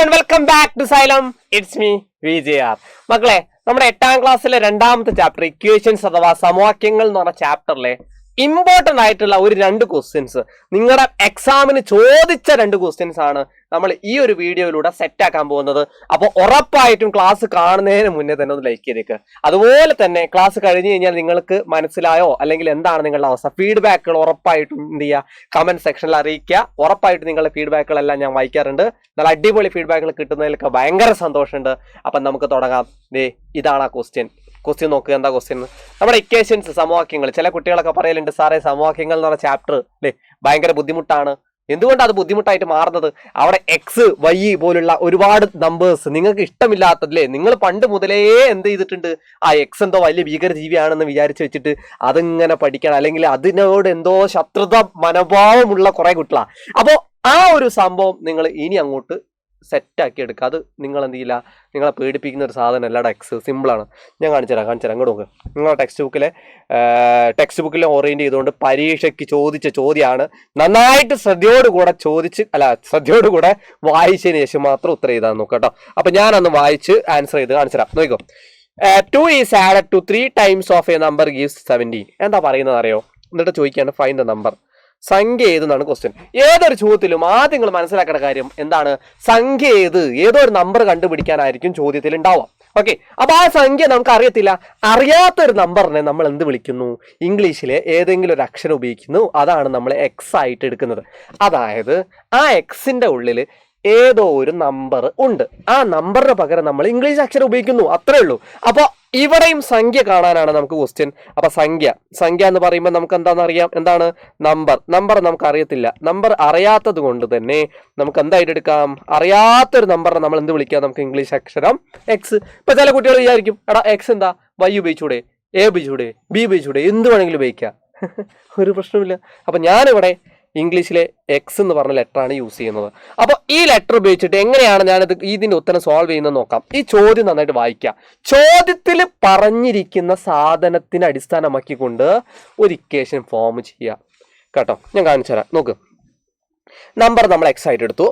And welcome back to Xylem. It's me VJR. മക്കളെ, നമ്മുടെ 8ാം ക്ലാസ്സിലെ 2ാമത്തെ ചാപ്റ്റർ ഇക്വേഷൻസ് അഥവാ സമവാക്യങ്ങൾ എന്ന് പറഞ്ഞ ചാപ്റ്ററിലെ ഇമ്പോർട്ടന്റ് ആയിട്ടുള്ള ഒരു 2 ക്വസ്റ്റ്യൻസ്, നിങ്ങളുടെ എക്സാമിന് ചോദിച്ച 2 ക്വസ്റ്റ്യൻസ് ആണ് നമ്മൾ ഈ ഒരു വീഡിയോയിലൂടെ സെറ്റ് ആക്കാൻ പോകുന്നത്. അപ്പോൾ ഉറപ്പായിട്ടും ക്ലാസ് കാണുന്നതിന് മുന്നേ തന്നെ ഒന്ന് ലൈക്ക് ചെയ്തേക്ക്. അതുപോലെ തന്നെ ക്ലാസ് കഴിഞ്ഞ് കഴിഞ്ഞാൽ നിങ്ങൾക്ക് മനസ്സിലായോ അല്ലെങ്കിൽ എന്താണ് നിങ്ങളുടെ അവസ്ഥ, ഫീഡ്ബാക്കുകൾ ഉറപ്പായിട്ടും എന്ത് ചെയ്യുക, കമന്റ് സെക്ഷനിൽ അറിയിക്കുക. ഉറപ്പായിട്ടും നിങ്ങളുടെ ഫീഡ്ബാക്കുകളെല്ലാം ഞാൻ വായിക്കാറുണ്ട്. നല്ല അടിപൊളി ഫീഡ്ബാക്കുകൾ കിട്ടുന്നതിലൊക്കെ ഭയങ്കര സന്തോഷമുണ്ട്. അപ്പം നമുക്ക് തുടങ്ങാം. ഇതാണ് ആ ക്വസ്റ്റ്യൻ നോക്കുക. എന്താ ക്വസ്റ്റ്യൻ? നമ്മുടെ ഇക്വേഷൻസ് സമവാക്യങ്ങൾ. ചില കുട്ടികളൊക്കെ പറയലുണ്ട്, സാറേ സമവാക്യങ്ങൾ എന്ന് പറഞ്ഞ ചാപ്റ്റർ ഭയങ്കര ബുദ്ധിമുട്ടാണ്. എന്തുകൊണ്ടാണ് അത് ബുദ്ധിമുട്ടായിട്ട് മാറുന്നത്? അവിടെ എക്സ് വൈ പോലുള്ള ഒരുപാട് നമ്പേഴ്സ് നിങ്ങൾക്ക് ഇഷ്ടമില്ലാത്തല്ലേ. നിങ്ങൾ പണ്ട് മുതലേ എന്ത് ചെയ്തിട്ടുണ്ട്, ആ എക്സ് എന്തോ വലിയ ഭീകരജീവിയാണെന്ന് വിചാരിച്ചു വെച്ചിട്ട് അതിങ്ങനെ പഠിക്കണം, അല്ലെങ്കിൽ അതിനോട് എന്തോ ശത്രുത മനോഭാവമുള്ള കുറെ കുട്ടികളാണ്. അപ്പോൾ ആ ഒരു സംഭവം നിങ്ങൾ ഇനി അങ്ങോട്ട് സെറ്റാക്കി എടുക്കുക. അത് നിങ്ങൾ എന്ത് ചെയ്യില്ല, നിങ്ങളെ പേടിപ്പിക്കുന്ന ഒരു സാധനം അല്ലാതെ എക്സ് സിമ്പിളാണ്. ഞാൻ കാണിച്ചു തരാം അങ്ങോട്ട് നോക്ക്. നിങ്ങളെ ടെക്സ്റ്റ് ബുക്കിലെ ഓറിയൻറ്റ് ചെയ്തുകൊണ്ട് പരീക്ഷയ്ക്ക് ചോദിച്ച ചോദ്യമാണ്. നന്നായിട്ട് ശ്രദ്ധയോടുകൂടെ വായിച്ചതിന് ശേഷം മാത്രം ഉത്തരം ചെയ്താൽ നോക്കാം കേട്ടോ. അപ്പൊ ഞാനൊന്ന് വായിച്ച് ആൻസർ ചെയ്ത് കാണിച്ചു തരാം. നോക്കോ. 2 is added to 3 times of a number gives 17. എന്താ പറയുന്നത് അറിയോ? എന്നിട്ട് ചോദിക്കാണ് ഫൈൻഡ് ദ നമ്പർ. സംഖ്യ ഏതെന്നാണ് ക്വസ്റ്റ്യൻ. ഏതൊരു ചോദ്യത്തിലും ആദ്യം നിങ്ങൾ മനസ്സിലാക്കേണ്ട കാര്യം എന്താണ്? സംഖ്യ ഏതോ ഒരു നമ്പർ കണ്ടുപിടിക്കാനായിരിക്കും ചോദ്യത്തിൽ ഉണ്ടാവാം. ഓക്കെ, അപ്പൊ ആ സംഖ്യ നമുക്ക് അറിയത്തില്ല. അറിയാത്തൊരു നമ്പറിനെ നമ്മൾ എന്ത് വിളിക്കുന്നു? ഇംഗ്ലീഷിലെ ഏതെങ്കിലും ഒരു അക്ഷരം ഉപയോഗിക്കുന്നു. അതാണ് നമ്മൾ എക്സ് ആയിട്ട് എടുക്കുന്നത്. അതായത് ആ എക്സിന്റെ ഉള്ളിൽ ഏതോ ഒരു നമ്പർ ഉണ്ട്. ആ നമ്പറിന് പകരം നമ്മൾ ഇംഗ്ലീഷ് അക്ഷരം ഉപയോഗിക്കുന്നു, അത്രേ ഉള്ളൂ. അപ്പൊ ഇവിടെയും സംഖ്യ കാണാനാണ് നമുക്ക് ക്വസ്റ്റ്യൻ. അപ്പൊ സംഖ്യ എന്ന് പറയുമ്പോൾ നമുക്ക് എന്താണെന്ന് അറിയാം. എന്താണ്? നമ്പർ നമുക്ക് അറിയത്തില്ല. നമ്പർ അറിയാത്തത് കൊണ്ട് തന്നെ നമുക്ക് എന്തായിട്ട് എടുക്കാം? അറിയാത്തൊരു നമ്പറിനെ നമ്മൾ എന്ത് വിളിക്കാം? നമുക്ക് ഇംഗ്ലീഷ് അക്ഷരം എക്സ്. ഇപ്പൊ ചില കുട്ടികൾ വിചാരിക്കും, എടാ എക്സ് എന്താ, വൈ ഉപയോഗിച്ചൂടെ, എ ഉപയോഗിച്ചൂടെ, ബി ഉപയോഗിച്ചൂടെ, എന്ത് വേണമെങ്കിലും ഉപയോഗിക്കാം, ഒരു പ്രശ്നമില്ല. അപ്പൊ ഞാനിവിടെ ഇംഗ്ലീഷിലെ എക്സ് എന്ന് പറഞ്ഞ ലെറ്ററാണ് യൂസ് ചെയ്യുന്നത്. അപ്പോൾ ഈ ലെറ്റർ ഉപയോഗിച്ചിട്ട് എങ്ങനെയാണ് ഞാനിത് ഇതിന്റെ ഉത്തരം സോൾവ് ചെയ്യുന്നത് നോക്കാം. ഈ ചോദ്യം നന്നായിട്ട് വായിക്കാം. ചോദ്യത്തിൽ പറഞ്ഞിരിക്കുന്ന സാധനത്തിനെ അടിസ്ഥാനമാക്കിക്കൊണ്ട് ഒരു ഇക്വേഷൻ ഫോം ചെയ്യുക കേട്ടോ. ഞാൻ കാണിച്ചു തരാം. നോക്ക്. നമ്പർ നമ്മൾ എക്സ് ആയിട്ട് എടുത്തു.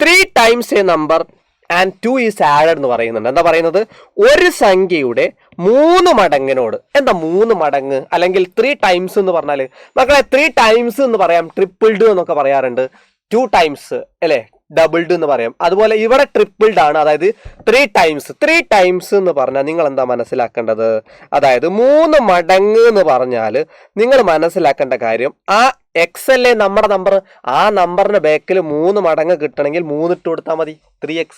3 times a number and 2 is added എന്ന് പറയുന്നുണ്ട്. എന്താ പറയുന്നത്? ഒരു സംഖ്യയുടെ 3 മടങ്ങിനോട്. എന്താ 3 മടങ്ങ് അല്ലെങ്കിൽ 3 times എന്ന് പറഞ്ഞാല് മക്കളെ 3 times എന്ന് പറയാം, ട്രിപ്പിൾഡ് എന്നൊക്കെ പറയാറുണ്ട്. 2 times അല്ലെ, ഡബിൾഡ് എന്ന് പറയാം. അതുപോലെ ഇവിടെ ട്രിപ്പിൾഡ് ആണ്, അതായത് 3 times എന്ന് പറഞ്ഞാൽ നിങ്ങൾ എന്താ മനസ്സിലാക്കേണ്ടത്? അതായത് 3 മടങ്ങ് എന്ന് പറഞ്ഞാൽ നിങ്ങൾ മനസ്സിലാക്കേണ്ട കാര്യം, ആ എക്സ് അല്ലേ നമ്മുടെ നമ്പർ, ആ നമ്പറിന്റെ ബാക്കിൽ 3 മടങ്ങ് കിട്ടണമെങ്കിൽ 3 ഇട്ട് കൊടുത്താൽ മതി. 3x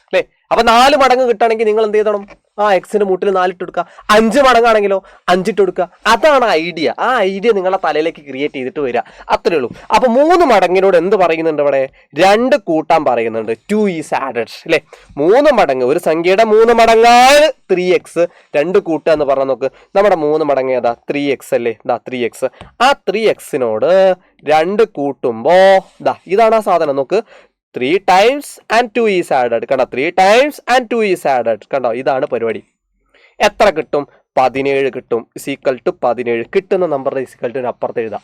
അല്ലേ. അപ്പൊ 4 മടങ്ങ് കിട്ടണമെങ്കിൽ നിങ്ങൾ എന്ത് ചെയ്യണം? ആ എക്സിന്റെ മുട്ടിൽ 4 ഇട്ട് കൊടുക്കുക. 5 മടങ്ങാണെങ്കിലോ 5 ഇട്ട് കൊടുക്കുക. അതാണ് ഐഡിയ. ആ ഐഡിയ നിങ്ങളുടെ തലയിലേക്ക് ക്രിയേറ്റ് ചെയ്തിട്ട് വരിക, അത്രേ ഉള്ളൂ. അപ്പൊ 3 മടങ്ങിനോട് എന്ത് പറയുന്നുണ്ട് ഇവിടെ? 2 കൂട്ടാൻ പറയുന്നുണ്ട്. 2 is added അല്ലെ. 3 മടങ്ങ്, ഒരു സംഖ്യയുടെ 3 മടങ്ങാണ് 3x. 2 കൂട്ടുക എന്ന് പറഞ്ഞാൽ നോക്ക്, നമ്മുടെ 3 മടങ്ങ് ഏതാ? 3x അല്ലേ. 3x. ആ 3xനോട് 2 കൂട്ടുമ്പോ ഇതാണ് ആ സാധനം. നോക്ക്, 3 times and 2 is added. കണ്ടോ? 3 times and 2 is added. കണ്ടോ? ഇതാണ് പരിപാടി. എത്ര കിട്ടും? 17 കിട്ടും. =17. കിട്ടുന്ന നമ്പറിന്റെ = അപ്പുറത്ത് എഴുതാം.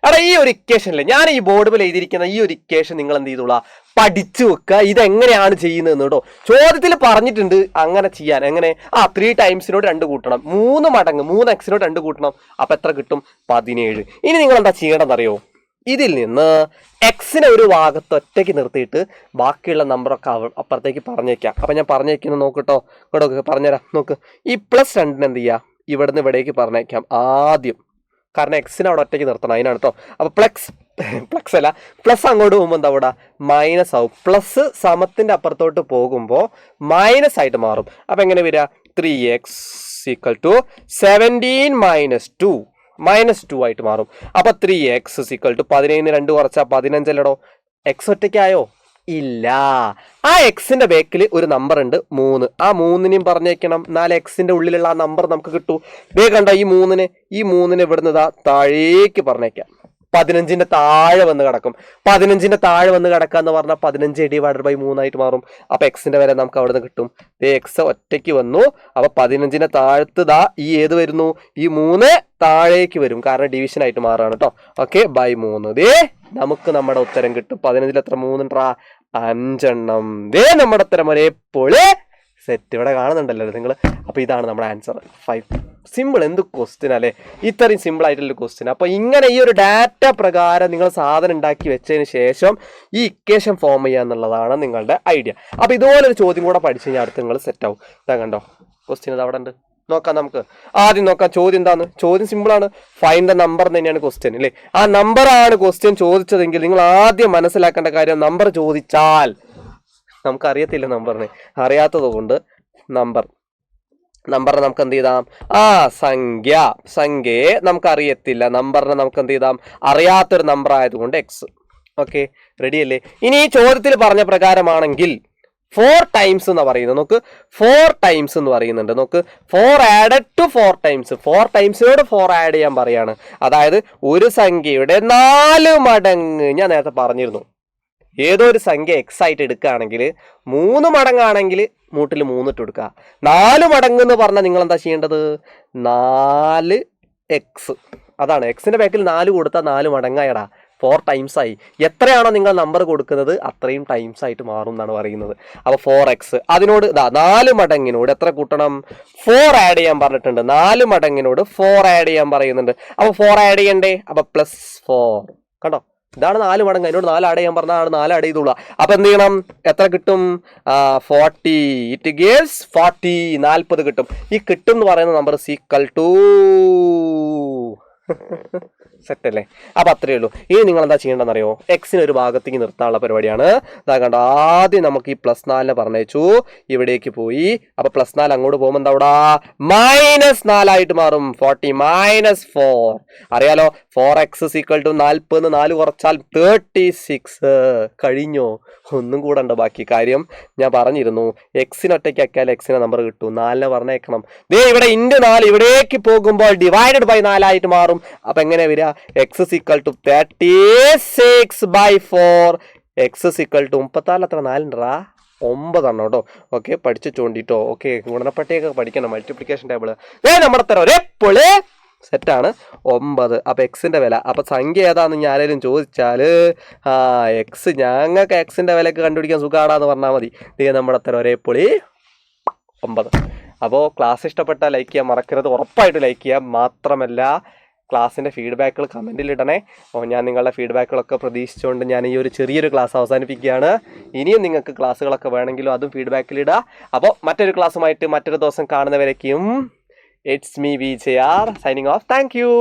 അവിടെ ഈ ഒരു ഇക്വേഷനിൽ ഞാൻ ഈ ബോർഡ് പോലെ എഴുതിയിരിക്കുന്ന ഈ ഒരു ഇക്വേഷൻ നിങ്ങൾ എന്ത് ചെയ്തോളാം, പഠിച്ചു വെക്കുക. ഇതെങ്ങനെയാണ് ചെയ്യുന്നത് കേട്ടോ. ചോദ്യത്തിൽ പറഞ്ഞിട്ടുണ്ട് അങ്ങനെ ചെയ്യാൻ. എങ്ങനെ? 3 ടൈംസിനോട് 2 കൂട്ടണം. 3 മടങ്ങ് 3x-നോട് 2 കൂട്ടണം. അപ്പൊ എത്ര കിട്ടും? 17. ഇനി നിങ്ങൾ എന്താ ചെയ്യേണ്ടതെന്നറിയോ? ഇതിൽ നിന്ന് എക്സിനെ ഒരു ഭാഗത്ത് ഒറ്റയ്ക്ക് നിർത്തിയിട്ട് ബാക്കിയുള്ള നമ്പറൊക്കെ അപ്പുറത്തേക്ക് പറഞ്ഞേക്കാം. അപ്പൊ ഞാൻ പറഞ്ഞേക്കുന്നത് നോക്കട്ടോ, ഇവിടെ പറഞ്ഞുതരാം. നോക്ക്, ഈ +2 എന്ത് ചെയ്യുക? ഇവിടുന്ന് ഇവിടേക്ക് പറഞ്ഞേക്കാം ആദ്യം. കാരണം എക്സിനെ അവിടെ ഒറ്റയ്ക്ക് നിർത്തണം, അതിനാണ് കേട്ടോ. അപ്പൊ പ്ലസ് അങ്ങോട്ട് പോകുമ്പോൾ എന്താ ഇവിടെ മൈനസ് ആവും. പ്ലസ് സമത്തിന്റെ അപ്പുറത്തോട്ട് പോകുമ്പോൾ മൈനസ് ആയിട്ട് മാറും. അപ്പൊ എങ്ങനെ വരിക? 3x = 17 - 2 ആയിട്ട് മാറും. അപ്പൊ 3x = 17 2 കുറച്ചാ 15 അല്ലടോ. എക്സ് ഒറ്റയ്ക്കായോ? ഇല്ല. ആ എക്സിന്റെ ബേക്കിൽ ഒരു നമ്പർ ഉണ്ട് 3. ആ 3നെയും പറഞ്ഞേക്കണം. 4x-ന്റെ ഉള്ളിലുള്ള ആ നമ്പർ നമുക്ക് കിട്ടൂ. കണ്ട ഈ 3നെ ഇവിടുന്ന് താഴേക്ക് പറഞ്ഞേക്കാം. 15ന്റെ താഴെ വന്ന് കിടക്കും. 15ന്റെ താഴെ വന്ന് കിടക്കുക എന്ന് പറഞ്ഞാൽ 15 ÷ 3 ആയിട്ട് മാറും. അപ്പൊ എക്സിന്റെ വരെ നമുക്ക് അവിടെ നിന്ന് കിട്ടും. എക്സ് ഒറ്റയ്ക്ക് വന്നു. അപ്പൊ 15ന്റെ താഴത്ത് ഈ ഏത് വരുന്നു? ഈ 3 താഴേക്ക് വരും, കാരണം ഡിവിഷൻ ആയിട്ട് മാറാണ് കേട്ടോ. ഓക്കെ, /3. നമുക്ക് നമ്മുടെ ഉത്തരം കിട്ടും. 15ൽ എത്ര? 3 5 ദേ നമ്മുടെ ഉത്തരം ഒരേപോലെ സെറ്റ് ഇവിടെ കാണുന്നുണ്ടല്ലോ നിങ്ങൾ. അപ്പോൾ ഇതാണ് നമ്മുടെ ആൻസർ 5. സിമ്പിൾ, എന്ത് ക്വസ്റ്റ്യൻ അല്ലേ, ഇത്രയും സിമ്പിൾ ആയിട്ടുള്ള ക്വസ്റ്റ്യൻ. അപ്പോൾ ഇങ്ങനെ ഈ ഒരു ഡാറ്റ പ്രകാരം നിങ്ങൾ സാധനം ഉണ്ടാക്കി വെച്ചതിന് ശേഷം ഈ ഇക്വേഷൻ ഫോം ചെയ്യുക എന്നുള്ളതാണ് നിങ്ങളുടെ ഐഡിയ. അപ്പോൾ ഇതുപോലൊരു ചോദ്യം കൂടെ പഠിച്ചു കഴിഞ്ഞാൽ അടുത്ത് നിങ്ങൾ സെറ്റ് ആവും. ഇതാ കണ്ടോ ക്വസ്റ്റ്യൻ ഇത് അവിടെ ഉണ്ട്, നോക്കാം. നമുക്ക് ആദ്യം നോക്കാം ചോദ്യം എന്താന്ന്. ചോദ്യം സിമ്പിളാണ്, ഫൈൻഡ് ദ നമ്പർ തന്നെയാണ് ക്വസ്റ്റ്യൻ അല്ലേ. ആ നമ്പറാണ് ക്വസ്റ്റ്യൻ ചോദിച്ചതെങ്കിൽ നിങ്ങൾ ആദ്യം മനസ്സിലാക്കേണ്ട കാര്യം, നമ്പർ ചോദിച്ചാൽ നമുക്കറിയത്തില്ല, നമ്പറിനെ അറിയാത്തത് കൊണ്ട് നമ്പറിനെ നമുക്ക് എന്ത് ചെയ്താം, സംഖ്യയെ നമുക്കറിയത്തില്ല, നമ്പറിനെ നമുക്ക് എന്ത് ചെയ്താം, അറിയാത്തൊരു നമ്പർ ആയതുകൊണ്ട് എക്സ്. ഓക്കെ, റെഡി അല്ലേ. ഇനി ഈ ചോദ്യത്തിൽ പറഞ്ഞ പ്രകാരമാണെങ്കിൽ 4 ടൈംസ് എന്ന് പറയുന്നത്, നോക്ക് 4 ടൈംസ് എന്ന് പറയുന്നുണ്ട്. നോക്ക് 4 ആഡഡ് ടു 4 ടൈംസ്, 4 ടൈംസിനോട് 4 ആഡ് ചെയ്യാൻ പറയാണ്. അതായത് ഒരു സംഖ്യയുടെ 4 മടങ്ങ്. ഞാൻ നേരത്തെ പറഞ്ഞിരുന്നു, ഏതോ ഒരു സംഖ്യ എക്സ് ആയിട്ട് എടുക്കുകയാണെങ്കിൽ 3 മടങ്ങാണെങ്കിൽ മൂട്ടിൽ 3 ഇട്ട് കൊടുക്കുക. 4 മടങ്ങ് എന്ന് പറഞ്ഞാൽ നിങ്ങൾ എന്താ ചെയ്യേണ്ടത്, 4x. അതാണ് എക്സിന്റെ ബാക്കിൽ 4 കൊടുത്താൽ 4 മടങ്ങായടാ, 4 ടൈംസ് ആയി. എത്രയാണോ നിങ്ങൾ നമ്പർ കൊടുക്കുന്നത് അത്രയും ടൈംസ് ആയിട്ട് മാറും എന്നാണ് പറയുന്നത്. അപ്പോൾ 4x, അതിനോട് 4 മടങ്ങിനോട് എത്ര കൂട്ടണം, 4 ആഡ് ചെയ്യാൻ പറഞ്ഞിട്ടുണ്ട്. 4 മടങ്ങിനോട് 4 ആഡ് ചെയ്യാൻ പറയുന്നുണ്ട്. അപ്പോൾ 4 ആഡ് ചെയ്യണ്ടേ, അപ്പോൾ +4. കണ്ടോ, ഇതാണ് 4 മടങ്ങ്. അതിനോട് 4 ആഡ് ചെയ്യാൻ പറഞ്ഞാൽ 4 ആഡ് ചെയ്തോളൂ. അപ്പൊ എന്ത് ചെയ്യണം, എത്ര കിട്ടും, 40. ഇറ്റ് ഗിവ്സ് 40, 40 കിട്ടും. ഈ കിട്ടും എന്ന് പറയുന്ന നമ്പർ ഈക്വൽ ടു സെറ്റ് അല്ലേ. അപ്പൊ അത്രയേ ഉള്ളൂ. ഇനി നിങ്ങൾ എന്താ ചെയ്യേണ്ടതെന്ന് അറിയോ, എക്സിന് ഒരു ഭാഗത്തേക്ക് നിർത്താനുള്ള പരിപാടിയാണ്. ഇതാ കണ്ടോ, ആദ്യം നമുക്ക് ഈ +4 പറഞ്ഞയച്ചു, ഇവിടേക്ക് പോയി. അപ്പൊ +4 അങ്ങോട്ട് പോകുമ്പോൾ എന്താ അവിടെ -4 ആയിട്ട് മാറും. 40 - 4 അറിയാലോ. 4x = 40, 4 കുറച്ചാൽ 36. കഴിഞ്ഞോ, ഒന്നും കൂടെ ഉണ്ട് ബാക്കി കാര്യം. ഞാൻ പറഞ്ഞിരുന്നു, എക്സിന് ഒറ്റയ്ക്ക് ആക്കിയാൽ എക്സിന് നമ്പർ കിട്ടും. 4 പറഞ്ഞേക്കണം. ദേ ഇവിടെ × 4 ഇവിടേക്ക് പോകുമ്പോൾ ÷ 4 ആയിട്ട് മാറും. അപ്പൊ എങ്ങനെ വരിക, x = 36/4. x = 34. എത്ര 4 ഉണ്ടറാ, 9 ആണ് കേട്ടോ. ഓക്കെ, പഠിച്ചു ചോണ്ടിട്ടോ. ഓക്കെ, ഗുണനപ്പട്ടിയൊക്കെ പഠിക്കണം, മൾട്ടിപ്ലിക്കേഷൻ ടേബിൾ. നമ്മുടെ തരം ഒരേപോലെ സെറ്റാണ് 9. അപ്പൊ എക്സിന്റെ വില, അപ്പൊ സംഖ്യ ഏതാന്ന് ഞാൻ ആരെങ്കിലും ചോദിച്ചാല് എക്സ്, ഞങ്ങൾക്ക് എക്സിന്റെ വിലക്ക് കണ്ടുപിടിക്കാൻ സുഖാടാന്ന് പറഞ്ഞാൽ മതി. നമ്മുടെ തരം ഒരേപോലെ 9. അപ്പോൾ ക്ലാസ് ഇഷ്ടപ്പെട്ടാൽ ലൈക്ക് ചെയ്യാൻ മറക്കരുത്, ഉറപ്പായിട്ട് ലൈക്ക് ചെയ്യാം. മാത്രമല്ല ക്ലാസ്സിൻ്റെ ഫീഡ്ബാക്കുകൾ കമൻറ്റിൽ ഇടണേ. ഞാൻ നിങ്ങളുടെ ഫീഡ്ബാക്കുകളൊക്കെ പ്രതീക്ഷിച്ചുകൊണ്ട് ഞാൻ ഈ ഒരു ചെറിയൊരു ക്ലാസ് അവസാനിപ്പിക്കുകയാണ്. ഇനിയും നിങ്ങൾക്ക് ക്ലാസ്സുകളൊക്കെ വേണമെങ്കിലും അതും ഫീഡ്ബാക്കിലിടുക. അപ്പോൾ മറ്റൊരു ക്ലാസ്സുമായിട്ട് മറ്റൊരു ദിവസം കാണുന്നവരേക്കും it's me VJR signing off. Thank you.